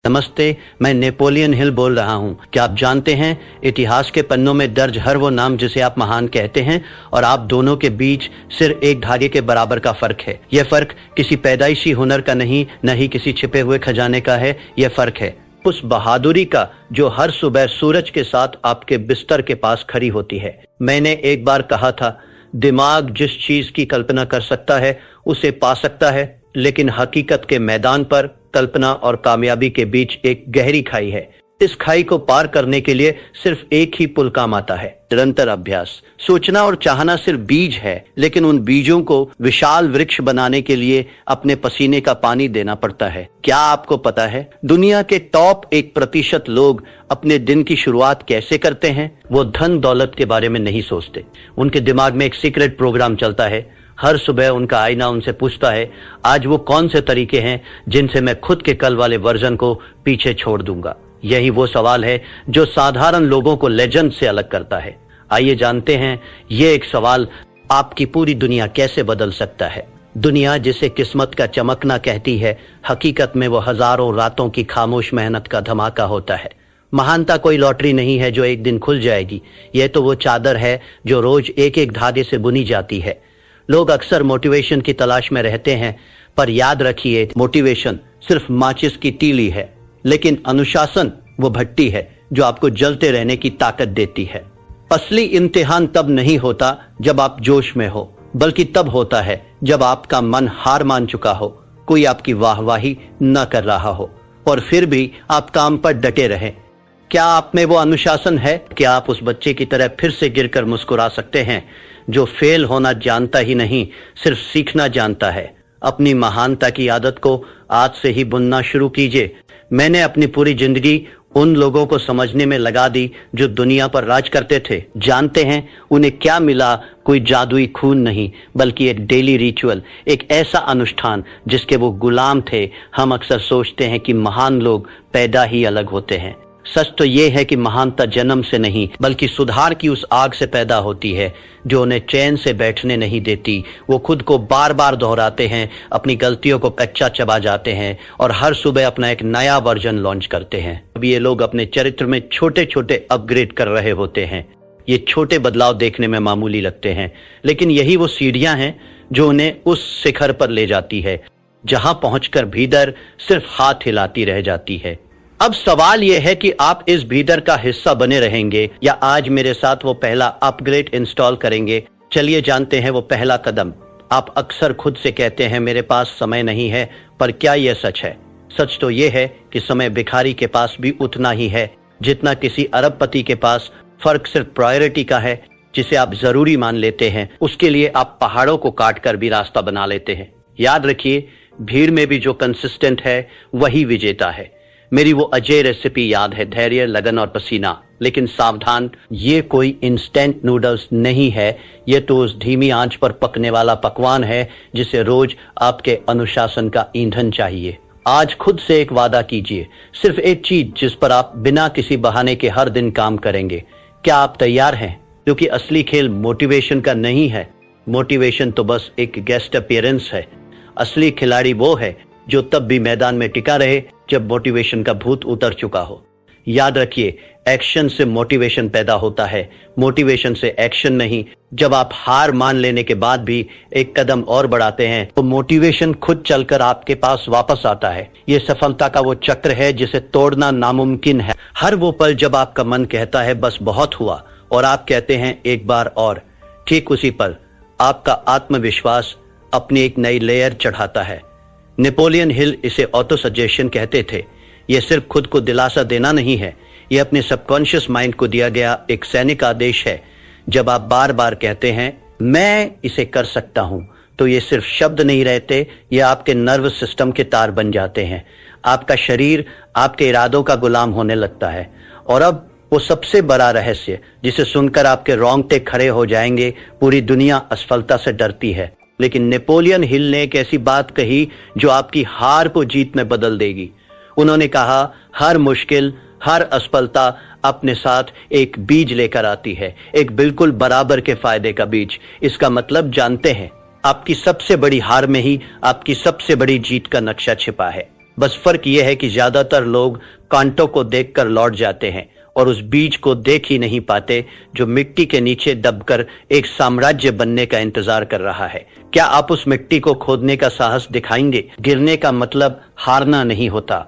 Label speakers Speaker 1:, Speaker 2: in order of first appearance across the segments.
Speaker 1: नमस्ते, मैं Napoleon Hill बोल रहा हूँ। क्या आप जानते हैं इतिहास के पन्नों में दर्ज हर वो नाम जिसे आप महान कहते हैं और आप दोनों के बीच सिर्फ एक धागे के बराबर का फर्क है। यह फर्क किसी पैदाइशी हुनर का नहीं, न ही किसी छिपे हुए खजाने का है। यह फर्क है उस बहादुरी का जो हर सुबह सूरज के साथ आपके बिस्तर के पास खड़ी होती है। मैंने एक बार कहा था, दिमाग जिस चीज की कल्पना कर सकता है उसे पा सकता है, लेकिन हकीकत के मैदान पर कल्पना और कामयाबी के बीच एक गहरी खाई है। इस खाई को पार करने के लिए सिर्फ एक ही पुल काम आता है, निरंतर अभ्यास। सोचना और चाहना सिर्फ बीज है, लेकिन उन बीजों को विशाल वृक्ष बनाने के लिए अपने पसीने का पानी देना पड़ता है। क्या आपको पता है दुनिया के टॉप 1% लोग अपने दिन की शुरुआत कैसे करते हैं? वो धन दौलत के बारे में नहीं सोचते। उनके दिमाग में एक सीक्रेट प्रोग्राम चलता है। हर सुबह उनका आईना उनसे पूछता है, आज वो कौन से तरीके हैं जिनसे मैं खुद के कल वाले वर्जन को पीछे छोड़ दूंगा। यही वो सवाल है जो साधारण लोगों को लेजेंड से अलग करता है। आइए जानते हैं ये एक सवाल आपकी पूरी दुनिया कैसे बदल सकता है। दुनिया जिसे किस्मत का चमकना कहती है, हकीकत में वो हजारों रातों की खामोश मेहनत का धमाका होता है। महानता कोई लॉटरी नहीं है जो एक दिन खुल जाएगी। यह तो वो चादर है जो रोज एक एक धागे से बुनी जाती है। लोग अक्सर मोटिवेशन की तलाश में रहते हैं, पर याद रखिए मोटिवेशन सिर्फ माचिस की तीली है, लेकिन अनुशासन वो भट्टी है जो आपको जलते रहने की ताकत देती है। असली इम्तिहान तब नहीं होता जब आप जोश में हो, बल्कि तब होता है जब आपका मन हार मान चुका हो, कोई आपकी वाहवाही न कर रहा हो और फिर भी आप काम पर डटे रहें। क्या आप में वो अनुशासन है? क्या आप उस बच्चे की तरह फिर से गिरकर मुस्कुरा सकते हैं जो फेल होना जानता ही नहीं, सिर्फ सीखना जानता है? अपनी महानता की आदत को आज से ही बुनना शुरू कीजिए। मैंने अपनी पूरी जिंदगी उन लोगों को समझने में लगा दी जो दुनिया पर राज करते थे। जानते हैं उन्हें क्या मिला? कोई जादुई खून नहीं, बल्कि एक डेली रिचुअल, एक ऐसा अनुष्ठान जिसके वो गुलाम थे। हम अक्सर सोचते हैं कि महान लोग पैदा ही अलग होते हैं। सच तो ये है कि महानता जन्म से नहीं, बल्कि सुधार की उस आग से पैदा होती है जो उन्हें चैन से बैठने नहीं देती। वो खुद को बार बार दोहराते हैं, अपनी गलतियों को कच्चा चबा जाते हैं और हर सुबह अपना एक नया वर्जन लॉन्च करते हैं। अब ये लोग अपने चरित्र में छोटे छोटे अपग्रेड कर रहे होते हैं। ये छोटे बदलाव देखने में मामूली लगते हैं, लेकिन यही वो सीढ़ियां हैं जो उन्हें उस शिखर पर ले जाती है जहां पहुंचकर भीतर सिर्फ हाथ हिलाती रह जाती है। अब सवाल यह है कि आप इस भीतर का हिस्सा बने रहेंगे या आज मेरे साथ वो पहला अपग्रेड इंस्टॉल करेंगे। चलिए जानते हैं वो पहला कदम। आप अक्सर खुद से कहते हैं मेरे पास समय नहीं है, पर क्या यह सच है? सच तो यह है कि समय भिखारी के पास भी उतना ही है जितना किसी अरबपति के पास। फर्क सिर्फ प्रायोरिटी का है। जिसे आप जरूरी मान लेते हैं उसके लिए आप पहाड़ों को काट कर भी रास्ता बना लेते हैं। याद रखिए, भीड़ में भी जो कंसिस्टेंट है वही विजेता है। मेरी वो अजय रेसिपी याद है, धैर्य, लगन और पसीना। लेकिन सावधान, ये कोई इंस्टेंट नूडल्स नहीं है। ये तो उस धीमी आंच पर पकने वाला पकवान है जिसे रोज आपके अनुशासन का ईंधन चाहिए। आज खुद से एक वादा कीजिए, सिर्फ एक चीज जिस पर आप बिना किसी बहाने के हर दिन काम करेंगे। क्या आप तैयार हैं? क्योंकि असली खेल मोटिवेशन का नहीं है। मोटिवेशन तो बस एक गेस्ट अपीयरेंस है। असली खिलाड़ी वो है जो तब भी मैदान में टिका रहे जब मोटिवेशन का भूत उतर चुका हो। याद रखिए, एक्शन से मोटिवेशन पैदा होता है, मोटिवेशन से एक्शन नहीं। जब आप हार मान लेने के बाद भी एक कदम और बढ़ाते हैं तो मोटिवेशन खुद चलकर आपके पास वापस आता है। ये सफलता का वो चक्र है जिसे तोड़ना नामुमकिन है। हर वो पल जब आपका मन कहता है बस बहुत हुआ और आप कहते हैं एक बार और, ठीक उसी पल आपका आत्मविश्वास अपनी एक नई लेयर चढ़ाता है। नेपोलियन हिल इसे ऑटो सजेशन कहते थे। यह सिर्फ खुद को दिलासा देना नहीं है, यह अपने सबकॉन्शियस माइंड को दिया गया एक सैनिक आदेश है। जब आप बार बार कहते हैं मैं इसे कर सकता हूं, तो ये सिर्फ शब्द नहीं रहते, ये आपके नर्वस सिस्टम के तार बन जाते हैं। आपका शरीर आपके इरादों का गुलाम होने लगता है। और अब वो सबसे बड़ा रहस्य जिसे सुनकर आपके रोंगटे खड़े हो जाएंगे, पूरी दुनिया असफलता से डरती है, लेकिन नेपोलियन हिल ने एक ऐसी बात कही जो आपकी हार को जीत में बदल देगी। उन्होंने कहा, हर मुश्किल, हर असफलता अपने साथ एक बीज लेकर आती है, एक बिल्कुल बराबर के फायदे का बीज। इसका मतलब जानते हैं, आपकी सबसे बड़ी हार में ही आपकी सबसे बड़ी जीत का नक्शा छिपा है। बस फर्क यह है कि ज्यादातर लोग कांटों को देखकर लौट जाते हैं और उस बीज को देख ही नहीं पाते जो मिट्टी के नीचे दबकर एक साम्राज्य बनने का इंतजार कर रहा है। क्या आप उस मिट्टी को खोदने का साहस दिखाएंगे? गिरने का मतलब हारना नहीं होता।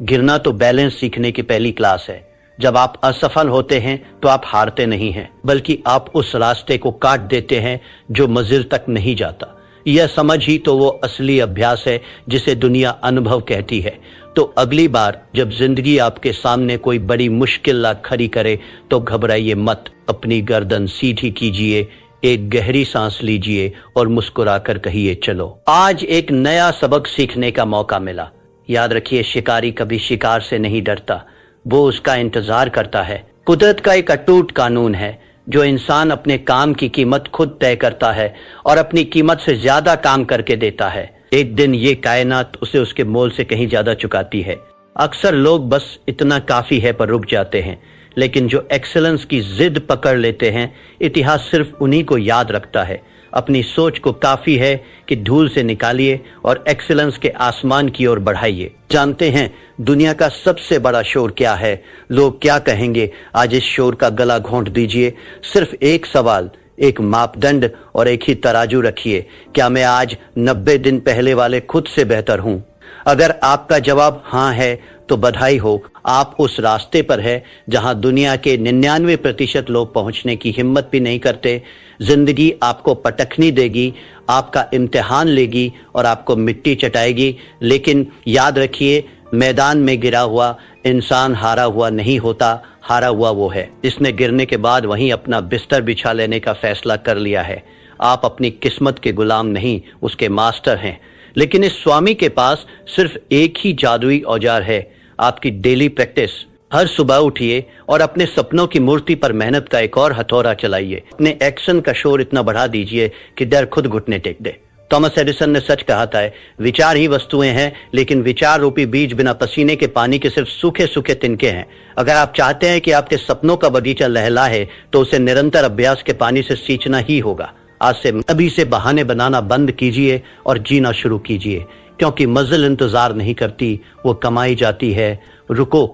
Speaker 1: गिरना तो बैलेंस सीखने की पहली क्लास है। जब आप असफल होते हैं तो आप हारते नहीं हैं, बल्कि आप उस रास्ते को काट देते हैं जो मंजिल तक नहीं जाता। यह समझ ही तो वो असली अभ्यास है जिसे दुनिया अनुभव कहती है। तो अगली बार जब जिंदगी आपके सामने कोई बड़ी मुश्किल ला खड़ी करे तो घबराइए मत। अपनी गर्दन सीधी कीजिए, एक गहरी सांस लीजिए और मुस्कुराकर कहिए चलो। आज एक नया सबक सीखने का मौका मिला। याद रखिए, शिकारी कभी शिकार से नहीं डरता, वो उसका इंतजार करता है। कुदरत का एक अटूट कानून है, जो इंसान अपने काम की कीमत खुद तय करता है और अपनी कीमत से ज्यादा काम करके देता है, एक दिन ये कायनात उसे उसके मोल से कहीं ज्यादा चुकाती है। अक्सर लोग बस इतना काफी है पर रुक जाते हैं, लेकिन जो एक्सेलेंस की जिद पकड़ लेते हैं, इतिहास सिर्फ उन्हीं को याद रखता है। अपनी सोच को काफी है कि धूल से निकालिए और एक्सेलेंस के आसमान की ओर बढ़ाइए। जानते हैं दुनिया का सबसे बड़ा शोर क्या है? लोग क्या कहेंगे? आज इस शोर का गला घोंट दीजिए। सिर्फ एक सवाल, एक मापदंड और एक ही तराजू रखिए। क्या मैं आज 90 दिन पहले वाले खुद से बेहतर हूं? अगर आपका जवाब हाँ है तो बधाई हो, आप उस रास्ते पर है जहां दुनिया के 99% लोग पहुंचने की हिम्मत भी नहीं करते। जिंदगी आपको पटखनी देगी, आपका इम्तिहान लेगी और आपको मिट्टी चटाएगी, लेकिन याद रखिए, मैदान में गिरा हुआ इंसान हारा हुआ नहीं होता। हारा हुआ वो है जिसने गिरने के बाद वहीं अपना बिस्तर बिछा लेने का फैसला कर लिया है। आप अपनी किस्मत के गुलाम नहीं, उसके मास्टर हैं। लेकिन इस स्वामी के पास सिर्फ एक ही जादुई औजार है, आपकी डेली प्रैक्टिस। हर सुबह उठिए और अपने सपनों की मूर्ति पर मेहनत का एक और हथौड़ा चलाइए। अपने एक्शन का शोर इतना बढ़ा दीजिए कि डर खुद घुटने टेक दे। थॉमस एडिसन ने सच कहा था, विचार ही वस्तुएं हैं, लेकिन विचार रूपी बीज बिना पसीने के पानी के सिर्फ सूखे सूखे तिनके हैं। अगर आप चाहते हैं कि आपके सपनों का बगीचा लहलाए तो उसे निरंतर अभ्यास के पानी से सींचना ही होगा। आज से अभी से बहाने बनाना बंद कीजिए और जीना शुरू कीजिए, क्योंकि मंजिल इंतजार नहीं करती, वो कमाई जाती है। रुको,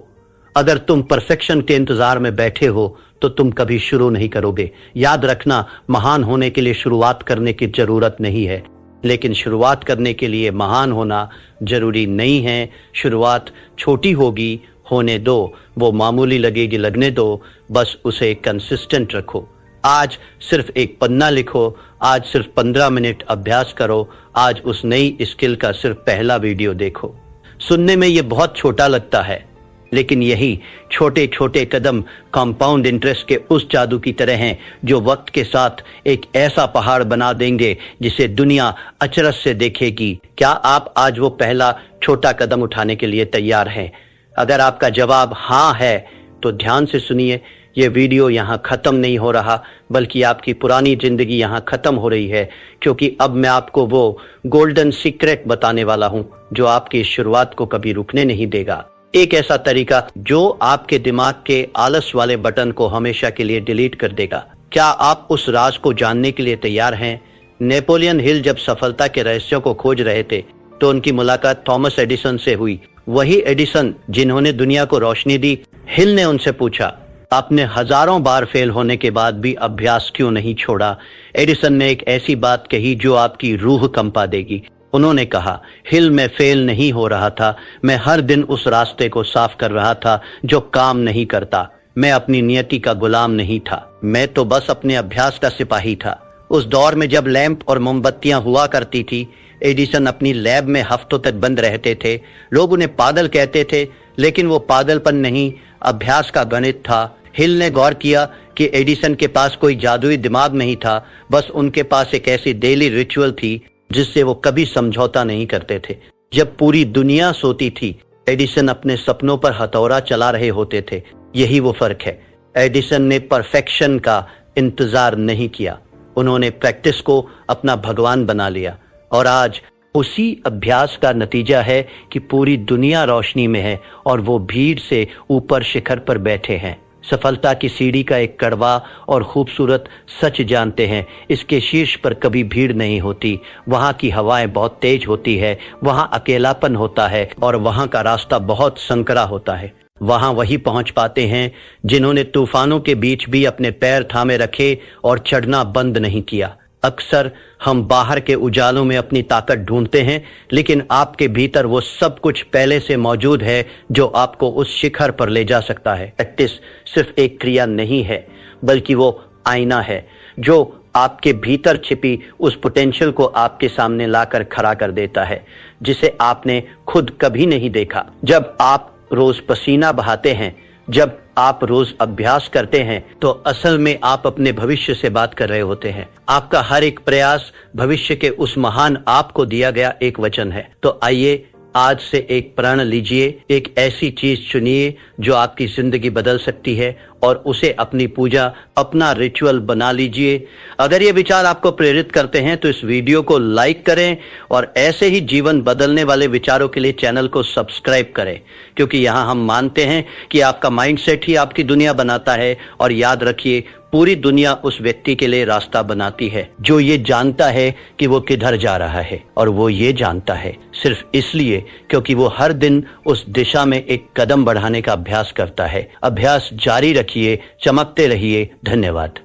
Speaker 1: अगर तुम परफेक्शन के इंतजार में बैठे हो तो तुम कभी शुरू नहीं करोगे। याद रखना, महान होने के लिए शुरुआत करने की जरूरत नहीं है, लेकिन शुरुआत करने के लिए महान होना जरूरी नहीं है। शुरुआत छोटी होगी, होने दो, वो मामूली लगेगी, लगने दो, बस उसे कंसिस्टेंट रखो। आज सिर्फ एक पन्ना लिखो, आज सिर्फ 15 मिनट अभ्यास करो, आज उस नई स्किल का सिर्फ पहला वीडियो देखो। सुनने में ये बहुत छोटा लगता है, लेकिन यही छोटे छोटे कदम कंपाउंड इंटरेस्ट के उस जादू की तरह हैं जो वक्त के साथ एक ऐसा पहाड़ बना देंगे जिसे दुनिया अचरज से देखेगी। क्या आप आज वो पहला छोटा कदम उठाने के लिए तैयार हैं? अगर आपका जवाब हाँ है तो ध्यान से सुनिए। ये वीडियो यहाँ खत्म नहीं हो रहा, बल्कि आपकी पुरानी जिंदगी यहाँ खत्म हो रही है, क्योंकि अब मैं आपको वो गोल्डन सीक्रेट बताने वाला हूँ जो आपकी शुरुआत को कभी रुकने नहीं देगा। एक ऐसा तरीका जो आपके दिमाग के आलस वाले बटन को हमेशा के लिए डिलीट कर देगा। क्या आप उस राज को जानने के लिए तैयार हैं? नेपोलियन हिल जब सफलता के रहस्यों को खोज रहे थे तो उनकी मुलाकात थॉमस एडिसन से हुई। वही एडिसन जिन्होंने दुनिया को रोशनी दी। हिल ने उनसे पूछा, आपने हजारों बार फेल होने के बाद भी अभ्यास क्यों नहीं छोड़ा? एडिसन ने एक ऐसी बात कही जो आपकी रूह कंपा देगी। उन्होंने कहा, हिल में फेल नहीं हो रहा था, मैं हर दिन उस रास्ते को साफ कर रहा था जो काम नहीं करता। मैं अपनी नियति का गुलाम नहीं था, मैं तो बस अपने अभ्यास का सिपाही था। उस दौर में जब लैंप और मोमबत्तियां हुआ करती थी, एडिसन अपनी लैब में हफ्तों तक बंद रहते थे। लोग उन्हें पागल कहते थे, लेकिन वो पागलपन नहीं, अभ्यास का गणित था। हिल ने गौर किया कि एडिसन के पास कोई जादुई दिमाग नहीं था, बस उनके पास एक ऐसी डेली रिचुअल थी जिससे वो कभी समझौता नहीं करते थे। जब पूरी दुनिया सोती थी, एडिसन अपने सपनों पर हथौड़ा चला रहे होते थे। यही वो फर्क है। एडिसन ने परफेक्शन का इंतजार नहीं किया, उन्होंने प्रैक्टिस को अपना भगवान बना लिया। और आज उसी अभ्यास का नतीजा है कि पूरी दुनिया रोशनी में है और वो भीड़ से ऊपर शिखर पर बैठे हैं। सफलता की सीढ़ी का एक कड़वा और खूबसूरत सच जानते हैं, इसके शीर्ष पर कभी भीड़ नहीं होती, वहां की हवाएं बहुत तेज होती है, वहां अकेलापन होता है और वहां का रास्ता बहुत संकरा होता है। वहां वही पहुंच पाते हैं जिन्होंने तूफानों के बीच भी अपने पैर थामे रखे और चढ़ना बंद नहीं किया। अक्सर हम बाहर के उजालों में अपनी ताकत ढूंढते हैं, लेकिन आपके भीतर वो सब कुछ पहले से मौजूद है जो आपको उस शिखर पर ले जा सकता है। प्रैक्टिस सिर्फ एक क्रिया नहीं है, बल्कि वो आईना है जो आपके भीतर छिपी उस पोटेंशियल को आपके सामने लाकर खड़ा कर देता है, जिसे आपने खुद कभी नहीं देखा। जब आप रोज पसीना बहाते हैं, जब आप रोज अभ्यास करते हैं, तो असल में आप अपने भविष्य से बात कर रहे होते हैं। आपका हर एक प्रयास भविष्य के उस महान आप को दिया गया एक वचन है। तो आइए आज से एक प्रण लीजिए, एक ऐसी चीज चुनिए जो आपकी जिंदगी बदल सकती है और उसे अपनी पूजा, अपना रिचुअल बना लीजिए। अगर ये विचार आपको प्रेरित करते हैं तो इस वीडियो को लाइक करें और ऐसे ही जीवन बदलने वाले विचारों के लिए चैनल को सब्सक्राइब करें, क्योंकि यहाँ हम मानते हैं कि आपका माइंडसेट ही आपकी दुनिया बनाता है। और याद रखिए, पूरी दुनिया उस व्यक्ति के लिए रास्ता बनाती है जो ये जानता है कि वो किधर जा रहा है, और वो ये जानता है सिर्फ इसलिए क्योंकि वो हर दिन उस दिशा में एक कदम बढ़ाने का अभ्यास करता है। अभ्यास जारी रखिए, चमकते रहिए। धन्यवाद।